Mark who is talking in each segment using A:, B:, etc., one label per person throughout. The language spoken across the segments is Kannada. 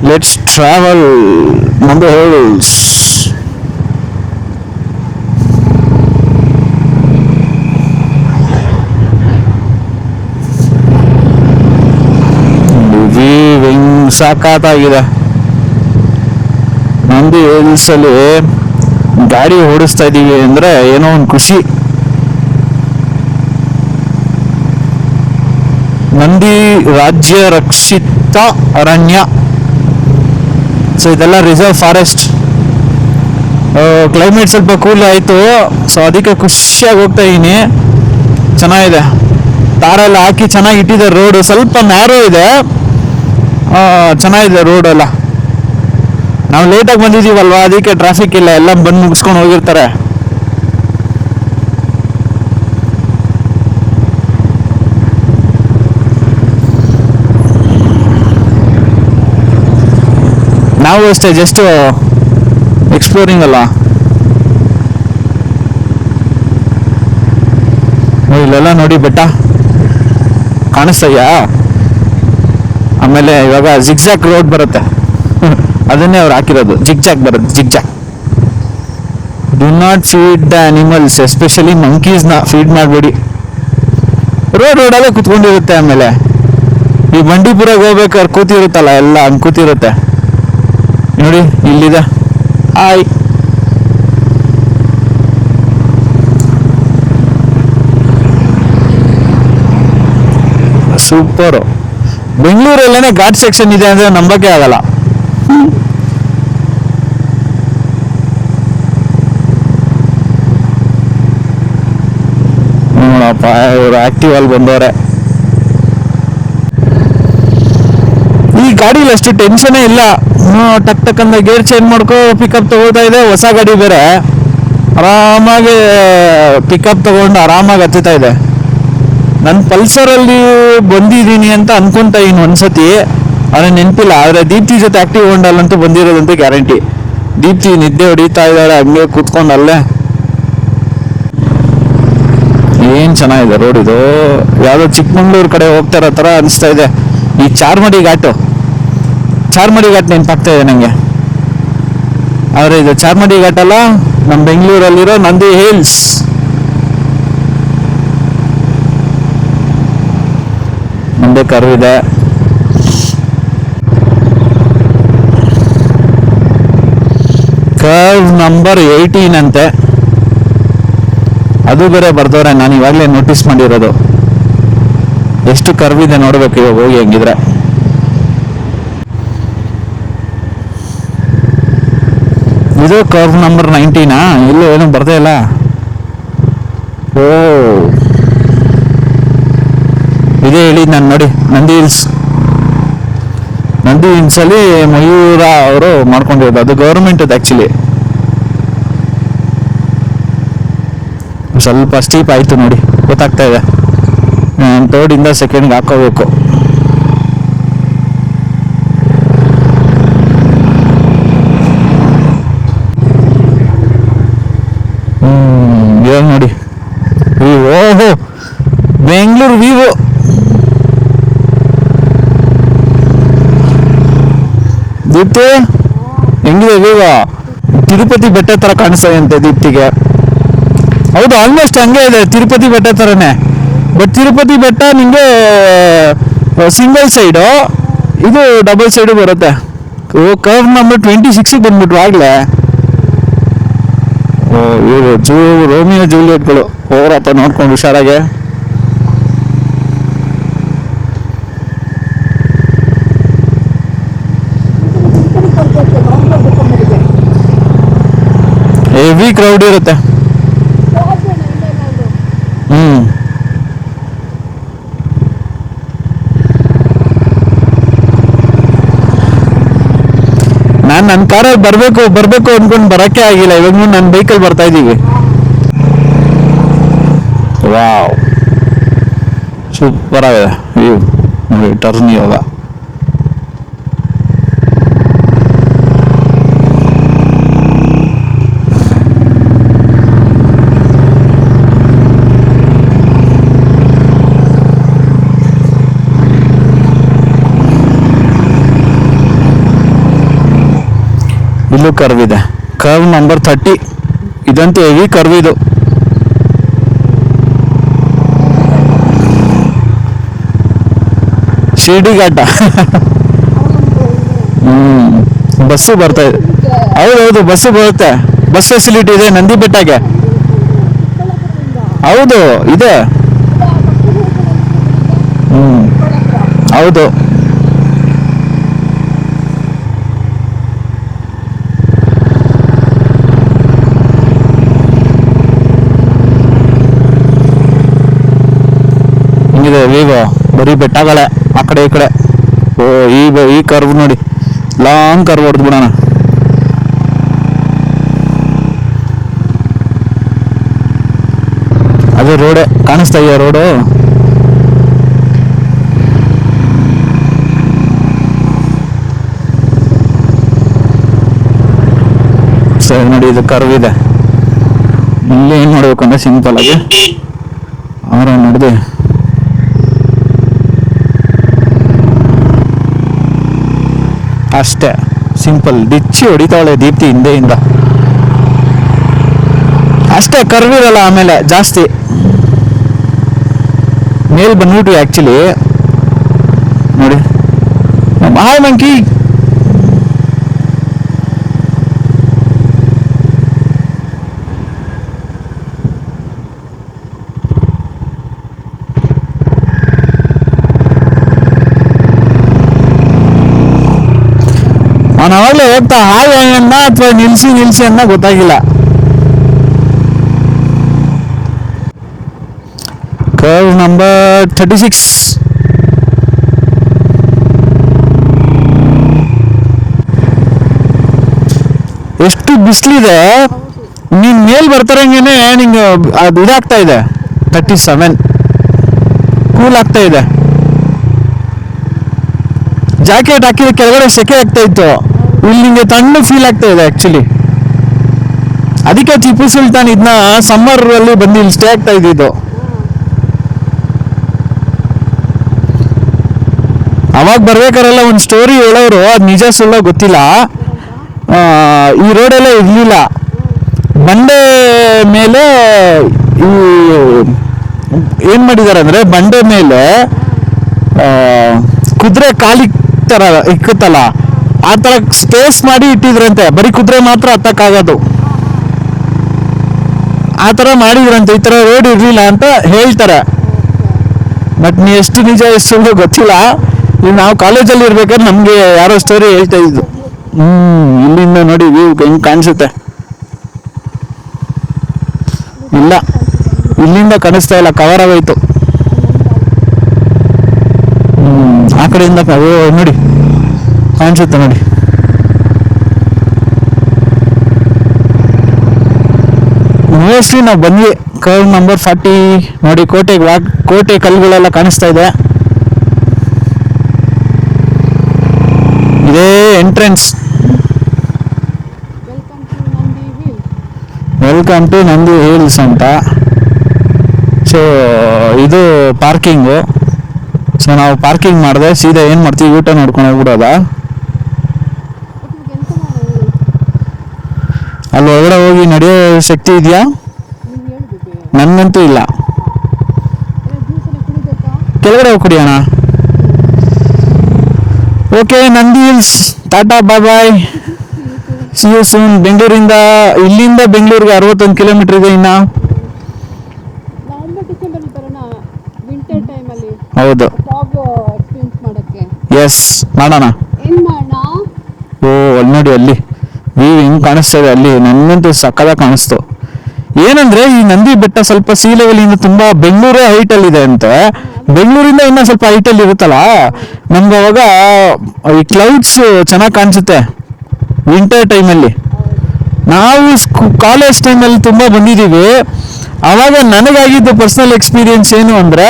A: Let's travel number hills. ಸಾಕಾಗಿದೆ. ನಂದಿ ಹಿಲ್ಸ್ ಅಲ್ಲಿ ಗಾಡಿ ಓಡಿಸ್ತಾ ಇದೀವಿ ಅಂದ್ರೆ ಏನೋ ಒಂದು ಖುಷಿ. ನಂದಿ ರಾಜ್ಯ ರಕ್ಷಿತ ಅರಣ್ಯ. ಸೊ ಇದೆಲ್ಲ ರಿಸರ್ವ್ ಫಾರೆಸ್ಟ್. ಕ್ಲೈಮೇಟ್ ಸ್ವಲ್ಪ ಕೂಲ್ ಆಯಿತು, ಸೊ ಅದಕ್ಕೆ ಖುಷಿಯಾಗಿ ಹೋಗ್ತಾ ಇದೀನಿ. ಚೆನ್ನಾಗಿದೆ, ತಾರೆಲ್ಲ ಹಾಕಿ ಚೆನ್ನಾಗಿ ಇಟ್ಟಿದ್ದಾರೆ. ರೋಡು ಸ್ವಲ್ಪ ನ್ಯಾರೋ ಇದೆ, ಚೆನ್ನಾಗಿದೆ ರೋಡ್ ಎಲ್ಲ. ನಾವು ಲೇಟಾಗಿ ಬಂದಿದ್ದೀವಲ್ವಾ, ಅದಕ್ಕೆ ಟ್ರಾಫಿಕ್ ಇಲ್ಲ, ಎಲ್ಲ ಬಂದು ಮುಗಿಸ್ಕೊಂಡು ಹೋಗಿರ್ತಾರೆ. ನಾವು ಅಷ್ಟೇ ಜಸ್ಟ್ ಎಕ್ಸ್ಪ್ಲೋರಿಂಗ್ ಅಲ್ಲ. ಇಲ್ಲೆಲ್ಲ ನೋಡಿ ಬೆಟ್ಟ ಕಾಣಿಸ್ತಯ್ಯಾ. ಆಮೇಲೆ ಇವಾಗ ಜಿಗ್ಜಾಕ್ ರೋಡ್ ಬರುತ್ತೆ, ಅದನ್ನೇ ಅವ್ರು ಹಾಕಿರೋದು. ಜಿಗ್ಜಾಕ್ ಬರುತ್ತೆ, zigzag. Do not feed the animals, especially ಮಂಕೀಸ್ನ ಫೀಡ್ ಮಾಡಬೇಡಿ. ರೋಡಲ್ಲೇ ಕುತ್ಕೊಂಡಿರುತ್ತೆ. ಆಮೇಲೆ ಈ ಬಂಡೀಪುರಾಗ ಹೋಗ್ಬೇಕಾದ್ರೆ ಕೂತಿರುತ್ತಲ್ಲ, ಎಲ್ಲ ಹಂಗೆ ಕೂತಿರುತ್ತೆ ನೋಡಿ. ಇಲ್ಲಿದೆ ಆಯ್. ಸೂಪರು. ಬೆಂಗಳೂರಲ್ಲೇನೆ ಘಾಟ್ ಸೆಕ್ಷನ್ ಇದೆ ಅಂದ್ರೆ ನಂಬಕ್ಕೆ ಆಗಲ್ಲ. ನೋಡಪ್ಪ, ಇವರು ಆಕ್ಟಿವ್ ಅಲ್ಲಿ ಬಂದವ್ರೆ. ಈ ಗಾಡಿಲಿ ಅಷ್ಟು ಟೆನ್ಷನೇ ಇಲ್ಲ. ಟಕ್ ಟಕ್ ಅಂತ ಗೇರ್ ಚೇಂಜ್ ಮಾಡ್ಕೋ, ಪಿಕಪ್ ತಗೋತಾ ಇದೆ. ಹೊಸ ಗಾಡಿ ಬೇರೆ, ಆರಾಮಾಗಿ ಪಿಕಪ್ ತಗೊಂಡು ಆರಾಮಾಗಿ ಹತ್ತುತ್ತಾ ಇದೆ. ನನ್ನ ಪಲ್ಸರಲ್ಲಿ ಬಂದಿದ್ದೀನಿ ಅಂತ ಅನ್ಕೊಂತ ಇನ್ನು ಒಂದ್ಸತಿ, ಆದರೆ ನೆನಪಿಲ್ಲ. ಆದರೆ ದೀಪ್ತಿ ಜೊತೆ ಆಕ್ಟಿವ್ ಹೊಂಡಲ್ಲಂತೂ ಬಂದಿರೋದಂತೂ ಗ್ಯಾರಂಟಿ. ದೀಪ್ತಿ ನಿದ್ದೆ ಹೊಡಿತಾ ಇದ್ದಾಳೆ ಹಂಗೆ ಕೂತ್ಕೊಂಡಲ್ಲೇ. ಏನು ಚೆನ್ನಾಗಿದೆ ರೋಡ್ ಇದು. ಯಾವುದೋ ಚಿಕ್ಕಮಂಗ್ಳೂರು ಕಡೆ ಹೋಗ್ತಾ ಇರೋ ಥರ ಅನಿಸ್ತಾ ಇದೆ. ಈ ಚಾರ್ಮಡಿ ಘಾಟ್ ನೆನಪಾಗ್ತಾ ಇದೆ ನನಗೆ. ಆದರೆ ಇದು ಚಾರ್ಮಡಿ ಘಾಟ್ ಅಲ್ಲ, ನಮ್ಮ ಬೆಂಗಳೂರಲ್ಲಿರೋ ನಂದಿ ಹಿಲ್ಸ್. ಮುಂದೆ ಕರ್ವ್ ಇದೆ. ಕರ್ವ್ ನಂಬರ್ 18 ಅಂತೆ. ಅದು ಬೇರೆ ಬರ್ದವ್ರೆ, ನಾನು ಇವಾಗಲೇ ನೋಟಿಸ್ ಮಾಡಿರೋದು. ಎಷ್ಟು ಕರ್ವ್ ಇದೆ ನೋಡ್ಬೇಕು ಇವಾಗ ಹೋಗಿ ಹೆಂಗಿದ್ರೆ. ಇದು ಕರ್ವ್ ನಂಬರ್ 19. ಇಲ್ಲೂ ಏನೂ ಬರ್ದೇ ಇಲ್ಲ. ಓ, ಇದೇ ಹೇಳಿದ್ ನಾನು ನೋಡಿ, ನಂದಿ ಹಿಲ್ಸ್. ನಂದಿ ಹಿಲ್ಸಲ್ಲಿ ಮಯೂರ ಅವರು ಮಾಡ್ಕೊಂಡಿರೋದು, ಅದು ಗೌರ್ಮೆಂಟ್ ಅದು ಆ್ಯಕ್ಚುಲಿ. ಸ್ವಲ್ಪ ಸ್ಟೀಪ್ ಆಯಿತು ನೋಡಿ, ಗೊತ್ತಾಗ್ತಾ ಇದೆ. ಥರ್ಡಿಂದ ಸೆಕೆಂಡ್ಗೆ ಹಾಕೋಬೇಕು. ನೋಡಿ ಓಹೋ, ಬೆಂಗಳೂರು ವಿವೋ. ದೀಪ್ತಿ ಹೆಂಗಿದೆ ವಿವೋ? ತಿರುಪತಿ ಬೆಟ್ಟ ತರ ಕಾಣಿಸ್ತಾ ಅಂತೆ ದೀಪ್ತಿಗೆ. ಹೌದು, ಆಲ್ಮೋಸ್ಟ್ ಹಂಗೆ ಇದೆ, ತಿರುಪತಿ ಬೆಟ್ಟ ಥರನೇ. ಬಟ್ ತಿರುಪತಿ ಬೆಟ್ಟ ನಿಮಗೆ ಸಿಂಗಲ್ ಸೈಡು, ಇದು ಡಬಲ್ ಸೈಡು ಬರುತ್ತೆ. ಕರ್ವ್ ನಂಬರ್ 26 ಬಂದ್ಬಿಟ್ರು ಆಗಲೇ. ಓ, ಇವರು ರೋಮಿಯೋ ಜೂಲಿಯಟ್ಗಳು. ಹೋರಪ್ಪ ನೋಡ್ಕೊಂಡು ಹುಷಾರಾಗೆ. ಹೆವಿ ಕ್ರೌಡ್ ಇರುತ್ತೆ. ನಾನು ನನ್ನ ಕಾರಲ್ಲಿ ಬರಬೇಕು ಅಂದ್ಕೊಂಡು ಬರೋಕ್ಕೆ ಆಗಿಲ್ಲ. ಇವಾಗ ನನ್ನ ಬೈಕಲ್ಲಿ ಬರ್ತಾ ಇದ್ದೀವಿ. ವಾವ್, ಸೂಪರ್ ಆಗಿದೆ ವ್ಯೂ ನೋಡಿ. ಟರ್ನ್ ಇವಾಗ ಇಲ್ಲೂ ಕರ್ವ್ ಇದೆ, ಕರ್ವ್ ನಂಬರ್ 30. ಇದಂತೂ ಹೆವಿ ಕರ್ವ್ ಇದು. ಶಿರ್ಡಿ ಘಾಟ. ಬಸ್ಸು ಬರ್ತಾ ಇದೆ. ಹೌದೌದು, ಬಸ್ಸು ಬರುತ್ತೆ. ಬಸ್ ಫೆಸಿಲಿಟಿ ಇದೆ ನಂದಿ ಬೆಟ್ಟಗೆ. ಹೌದು ಇದೆ. ಹೌದು. ಹಿಂಗಿದೆ ವಿವೋ, ಬರೀ ಬೆಟ್ಟಗಳೇ ಆ ಕಡೆ ಈ ಕಡೆ. ಓ ಈ ಕರ್ವ್ ನೋಡಿ, ಲಾಂಗ್ ಕರ್ವ್ ಹೊಡೆದು ಬಿಡೋಣ. ಅದು ರೋಡೇ ಕಾಣಿಸ್ತಾ ಇದೆಯಾ ರೋಡು? ಸರಿ ನೋಡಿ, ಇದು ಕರ್ವ್ ಇದೆ. ಇಲ್ಲಿ ಏನ್ ಮಾಡ್ಬೇಕು ಅಂದ್ರೆ ಸಿಂಪಲ್ ಆಗಿ ನಡೆದು ಅಷ್ಟೇ, ಸಿಂಪಲ್. ಡಿಚ್ಚಿ ಹೊಡಿತಾವಳೆ ದೀಪ್ತಿ ಹಿಂದೆಯಿಂದ ಅಷ್ಟೇ. ಕರ್ವ್ ಇರಲ್ಲ ಆಮೇಲೆ ಜಾಸ್ತಿ. ಮೇಲ್ ಬಂದ್ಬಿಟ್ವಿ ಆಕ್ಚುಲಿ ನೋಡಿ. Hi monkey. ನಾನು ಅವಾಗಲೇ ಹೋಗ್ತಾ ಹಾಯ್ ಅನ್ನ ಅಥವಾ ನಿಲ್ಸಿ ಅನ್ನ ಗೊತ್ತಾಗಿಲ್ಲ. Curve number 36. ಎಷ್ಟು ಬಿಸಿಲಿದೆ, ನೀನ್ ಮೇಲ್ ಬರ್ತಾರಂಗೇನೆ ನಿಂಗೆ ಅದು ಇದಾಗ್ತಾ ಇದೆ. 37 ಕೂಲ್ ಆಗ್ತಾ ಇದೆ. ಜಾಕೆಟ್ ಹಾಕಿದ್ರೆ ಕೆಳಗಡೆ ಸೆಕೆ ಆಗ್ತಾ ಇತ್ತು, ಇಲ್ಲಿ ನಿಂಗೆ ತಣ್ಣಗೆ ಫೀಲ್ ಆಗ್ತಾ ಇದೆ ಆಕ್ಚುಲಿ. ಅದಕ್ಕೆ ಟಿಪ್ಪು ಸುಲ್ತಾನ್ ಇದನ್ನ ಸಮ್ಮರ್ ಅಲ್ಲಿ ಬಂದು ಇಲ್ಲಿ ಸ್ಟೇ ಆಗ್ತಾ ಇದ್ದಿದ್ದು. ಅವಾಗ ಬರ್ಬೇಕಾರೆಲ್ಲ ಒಂದು ಸ್ಟೋರಿ ಹೇಳೋರು, ಅದು ನಿಜ ಸುಳ್ಳ ಗೊತ್ತಿಲ್ಲ. ಈ ರೋಡೆಲ್ಲ ಇರ್ಲಿಲ್ಲ, ಬಂಡೆ ಮೇಲೆ ಈ ಏನ್ ಮಾಡಿದಾರೆ ಅಂದ್ರೆ ಬಂಡೆ ಮೇಲೆ ಕುದುರೆ ಕಾಲಿಕ್ ತರ ಇಕ್ಕತ್ತಲ್ಲ, ಆ ತರ ಸ್ಪೇಸ್ ಮಾಡಿ ಇಟ್ಟಿದ್ರಂತೆ. ಬರೀ ಕುದುರೆ ಮಾತ್ರ ಹತ್ತಕ್ಕಾಗೋದು, ಆ ತರ ಮಾಡಿದ್ರಂತೆ. ಈ ತರ ರೋಡ್ ಇರ್ಲಿಲ್ಲ ಅಂತ ಹೇಳ್ತಾರೆ. ಬಟ್ ಎಷ್ಟು ನಿಜ ಎಷ್ಟು ಸುಳ್ಳು ಗೊತ್ತಿಲ್ಲ. ಈಗ ನಾವು ಕಾಲೇಜಲ್ಲಿ ಇರ್ಬೇಕಾದ್ರೆ ನಮ್ಗೆ ಯಾರೋ ಸ್ಟೋರಿ ಹೇಳ್ತಾ ಇದ್ದು. ಇಲ್ಲಿಂದ ನೋಡಿ ವ್ಯೂ ಹೆಂಗ್ ಕಾಣಿಸುತ್ತೆ. ಇಲ್ಲ, ಇಲ್ಲಿಂದ ಕಾಣಿಸ್ತಾ ಇಲ್ಲ, ಕವರ್ ಆಗೋಯ್ತು. ಆ ಕಡೆಯಿಂದ ನೋಡಿ ಕಾಣಿಸುತ್ತೆ ನೋಡಿ. ಮೋಸ್ಟ್ಲಿ ನಾವು ಬಂದ್ವಿ ಕರ್ವ್ ನಂಬರ್ 40 ನೋಡಿ. ಕೋಟೆ ಕಲ್ಲುಗಳೆಲ್ಲ ಕಾಣಿಸ್ತಾ ಇದೆ. ಇದೇ entrance. Welcome to Nandi Hills ಅಂತ. ಸೊ ಇದು ಪಾರ್ಕಿಂಗು. ಸೊ ನಾವು ಪಾರ್ಕಿಂಗ್ ಮಾಡಿದೆ, ಸೀದಾ ಏನು ಮಾಡ್ತೀವಿ, ಊಟ ನೋಡ್ಕೊಂಡು ಹೋಗ್ಬಿಡೋದ. ಅಲ್ಲಿ ಒಳಗಡೆ ಹೋಗಿ ನಡೆಯೋ ಶಕ್ತಿ ಇದೆಯಾ? ನನ್ಗಂತೂ ಇಲ್ಲ. ಕೆಳಗಡೆ ಹೋಗಿ ಕುಡಿಯೋಣ. Okay, Nandi hills, tata, bye bye, see you soon. ಇಲ್ಲಿಂದ ಬೆಂಗಳೂರಿಗೆ 61 ಕಿಲೋಮೀಟರ್ ಇದೆ ಇನ್ನ. ಹೌದು, ಎಸ್ ಮಾಡೋಣ. ಓ ಅಲ್ಲಿ ನೋಡಿ, ಅಲ್ಲಿ ವ್ಯೂ ಹೆಂಗ್ ಕಾಣಿಸ್ತಾ ಇದೆ. ಅಲ್ಲಿ ನನ್ನಂತೂ ಸಕ್ಕದಾಗಿ ಕಾಣಿಸ್ತು. ಏನಂದ್ರೆ ಈ ನಂದಿ ಬೆಟ್ಟ ಸ್ವಲ್ಪ ಸಿ ಲೆವೆಲ್ ಇಂದ ತುಂಬಾ ಬೆಂಗಳೂರೇ ಹೈಟ್ ಅಲ್ಲಿ ಇದೆ ಅಂತೆ. ಬೆಂಗಳೂರಿಂದ ಇನ್ನ ಸ್ವಲ್ಪ ಹೈಟ್ ಅಲ್ಲಿ ಇರುತ್ತಲ್ಲ, ನಮ್ಗೆ ಅವಾಗ ಈ ಕ್ಲೌಡ್ಸ್ ಚೆನ್ನಾಗಿ ಕಾಣಿಸುತ್ತೆ ವಿಂಟರ್ ಟೈಮಲ್ಲಿ. ನಾವು ಕಾಲೇಜ್ ಟೈಮಲ್ಲಿ ತುಂಬಾ ಬಂದಿದ್ದೀವಿ. ಅವಾಗ ನನಗಾಗಿದ್ದು ಪರ್ಸನಲ್ ಎಕ್ಸ್ಪೀರಿಯನ್ಸ್ ಏನು ಅಂದ್ರೆ,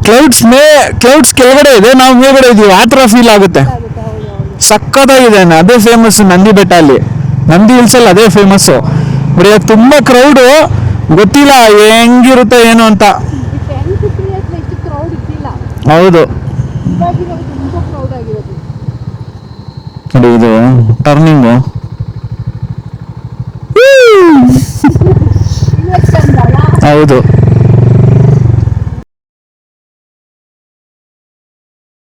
A: ಕ್ಲೌಡ್ಸ್ ಕೆಳಗಡೆ ಇದೆ, ನಾವು ಮೇಲ್ಗಡೆ ಇದೀವಿ, ಆ ಥರ ಫೀಲ್ ಆಗುತ್ತೆ. ಸಕ್ಕತ್ತಾಗಿದೆ. ಅದೇ ಫೇಮಸ್ ನಂದಿ ಬೆಟ್ಟ ಅಲ್ಲಿ, ನಂದಿ ಹಿಲ್ಸ್ ಅಲ್ಲಿ ಅದೇ ಫೇಮಸ್ಸು. ಬಟ್ ಇವಾಗ ತುಂಬಾ ಕ್ರೌಡು, ಗೊತ್ತಿಲ್ಲ ಹೆಂಗಿರುತ್ತೆ ಏನು ಅಂತ. ಹೌದು, ನೋಡಿ ಇದು ಟರ್ನಿಂಗು. ಹೌದು